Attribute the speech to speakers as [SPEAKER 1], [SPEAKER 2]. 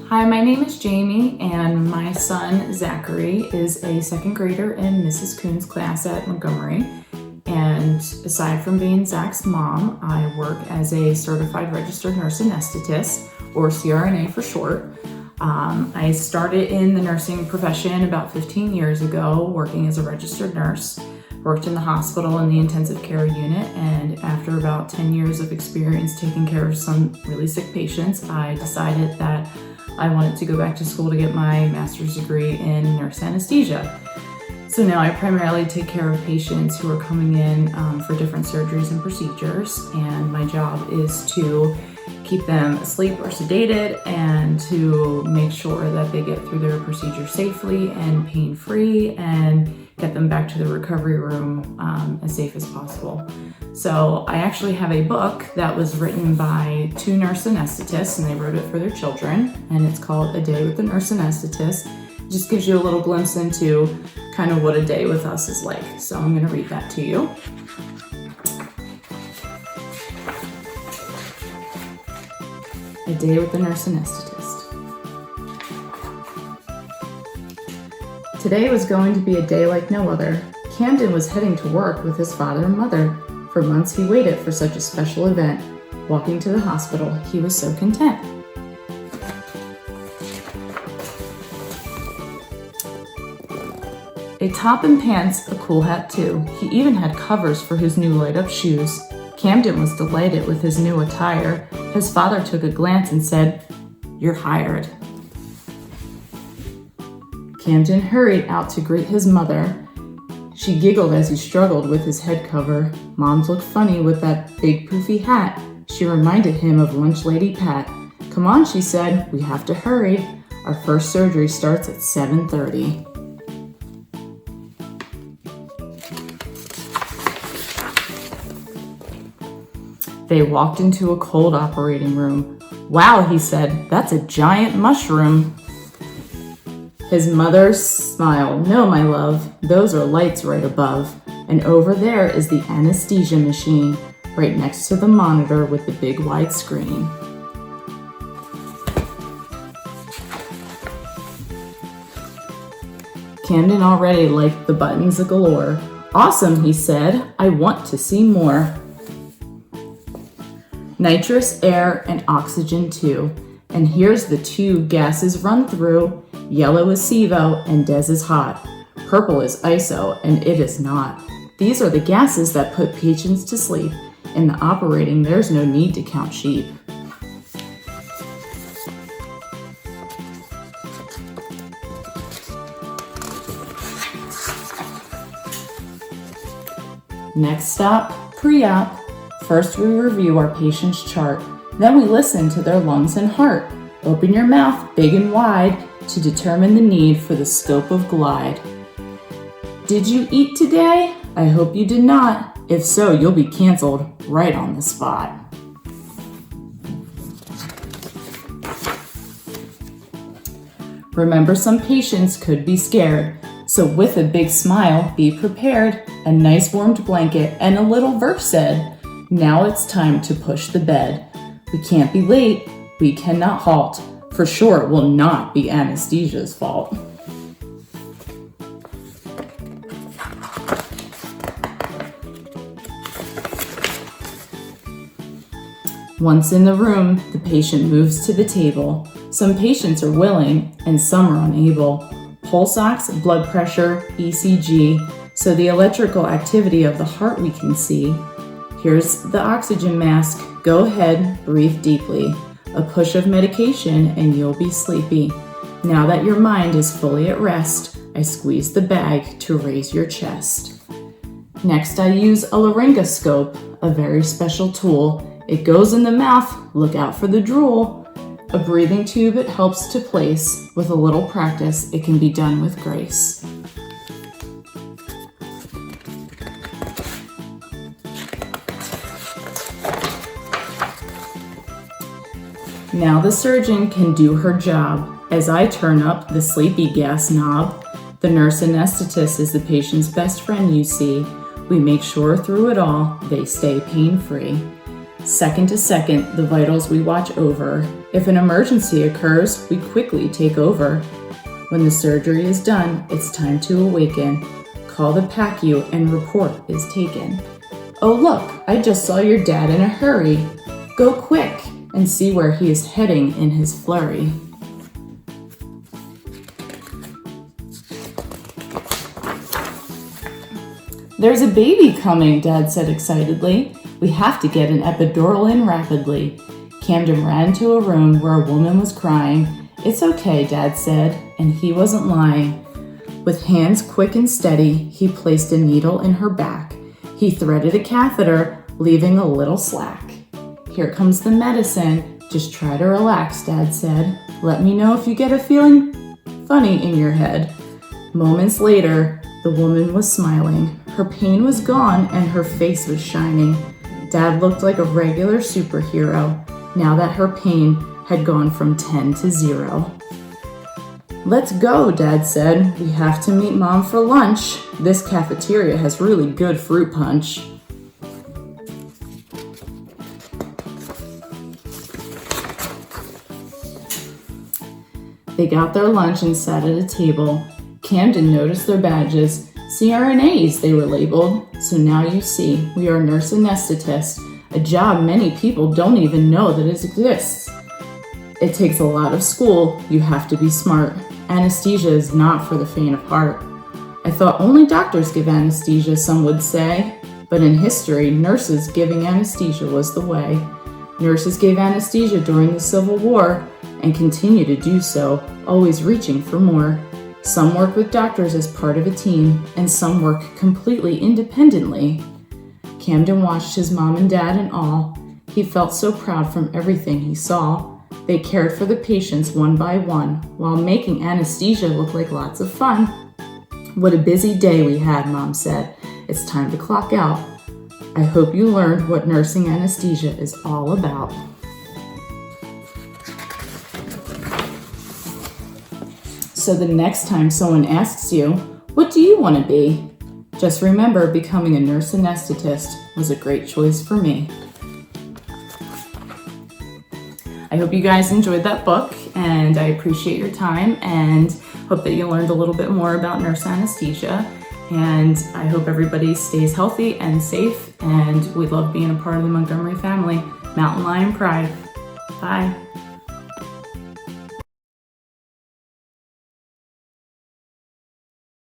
[SPEAKER 1] Hi, my name is Jamie, and my son Zachary is a second grader in Mrs. Kuhn's class at Montgomery. And aside from being Zach's mom, I work as a certified registered nurse anesthetist, or CRNA for short. I started in the nursing profession about 15 years ago, working as a registered nurse. Worked in the hospital in the intensive care unit, and after about 10 years of experience taking care of some really sick patients, I decided that I wanted to go back to school to get my master's degree in nurse anesthesia. So now I primarily take care of patients who are coming in for different surgeries and procedures, and my job is to keep them asleep or sedated and to make sure that they get through their procedure safely and pain-free and get them back to the recovery room as safe as possible. So I actually have a book that was written by two nurse anesthetists, and they wrote it for their children, and it's called A Day with the Nurse Anesthetist. It just gives you a little glimpse into kind of what a day with us is like. So I'm going to read that to you. A Day with the Nurse Anesthetist. Today was going to be a day like no other. Camden was heading to work with his father and mother. For months he waited for such a special event. Walking to the hospital, he was so content. A top and pants, a cool hat too. He even had covers for his new light-up shoes. Camden was delighted with his new attire. His father took a glance and said, "You're hired." Camden hurried out to greet his mother. She giggled as he struggled with his head cover. Moms looked funny with that big poofy hat. She reminded him of lunch lady Pat. "Come on," she said, "we have to hurry. Our first surgery starts at 7:30. They walked into a cold operating room. "Wow," he said, "that's a giant mushroom." His mother smiled. "No, my love, those are lights right above. And over there is the anesthesia machine, right next to the monitor with the big wide screen." Camden already liked the buttons galore. "Awesome," he said, "I want to see more." Nitrous, air, and oxygen too. And here's the two gases run through. Yellow is SIVO and DES is hot. Purple is ISO and it is not. These are the gases that put patients to sleep. In the operating, there's no need to count sheep. Next stop, pre-op. First, we review our patient's chart. Then we listen to their lungs and heart. Open your mouth big and wide to determine the need for the scope of glide. Did you eat today? I hope you did not. If so, you'll be canceled right on the spot. Remember, some patients could be scared. So with a big smile, be prepared. A nice warmed blanket and a little verse said, "Now it's time to push the bed. We can't be late, we cannot halt. For sure it will not be anesthesia's fault." Once in the room, the patient moves to the table. Some patients are willing and some are unable. Pulse ox, blood pressure, ECG, so the electrical activity of the heart we can see. Here's the oxygen mask. Go ahead, breathe deeply. A push of medication and you'll be sleepy. Now that your mind is fully at rest, I squeeze the bag to raise your chest. Next, I use a laryngoscope, a very special tool. It goes in the mouth, look out for the drool. A breathing tube it helps to place. With a little practice, it can be done with grace. Now the surgeon can do her job. As I turn up the sleepy gas knob, the nurse anesthetist is the patient's best friend, you see. We make sure through it all, they stay pain-free. Second to second, the vitals we watch over. If an emergency occurs, we quickly take over. When the surgery is done, it's time to awaken. Call the PACU and report is taken. Oh look, I just saw your dad in a hurry. Go quick and see where he is heading in his flurry. There's a baby coming, Dad said excitedly. We have to get an epidural in rapidly. Camden ran to a room where a woman was crying. It's okay, Dad said, and he wasn't lying. With hands quick and steady, he placed a needle in her back. He threaded a catheter, leaving a little slack. Here comes the medicine. Just try to relax, Dad said. Let me know if you get a feeling funny in your head. Moments later, the woman was smiling. Her pain was gone and her face was shining. Dad looked like a regular superhero now that her pain had gone from 10 to 0. Let's go, Dad said. We have to meet Mom for lunch. This cafeteria has really good fruit punch. They got their lunch and sat at a table. Camden noticed their badges. CRNAs, they were labeled. So now you see, we are nurse anesthetist, a job many people don't even know that it exists. It takes a lot of school. You have to be smart. Anesthesia is not for the faint of heart. I thought only doctors give anesthesia, some would say. But in history, nurses giving anesthesia was the way. Nurses gave anesthesia during the Civil War and continue to do so, always reaching for more. Some work with doctors as part of a team, and some work completely independently. Camden watched his mom and dad in awe. He felt so proud from everything he saw. They cared for the patients one by one, while making anesthesia look like lots of fun. What a busy day we had, Mom said. It's time to clock out. I hope you learned what nursing anesthesia is all about. So the next time someone asks you, what do you want to be? Just remember, becoming a nurse anesthetist was a great choice for me. I hope you guys enjoyed that book, and I appreciate your time and hope that you learned a little bit more about nurse anesthesia. And I hope everybody stays healthy and safe, and we love being a part of the Montgomery family. Mountain Lion Pride. Bye.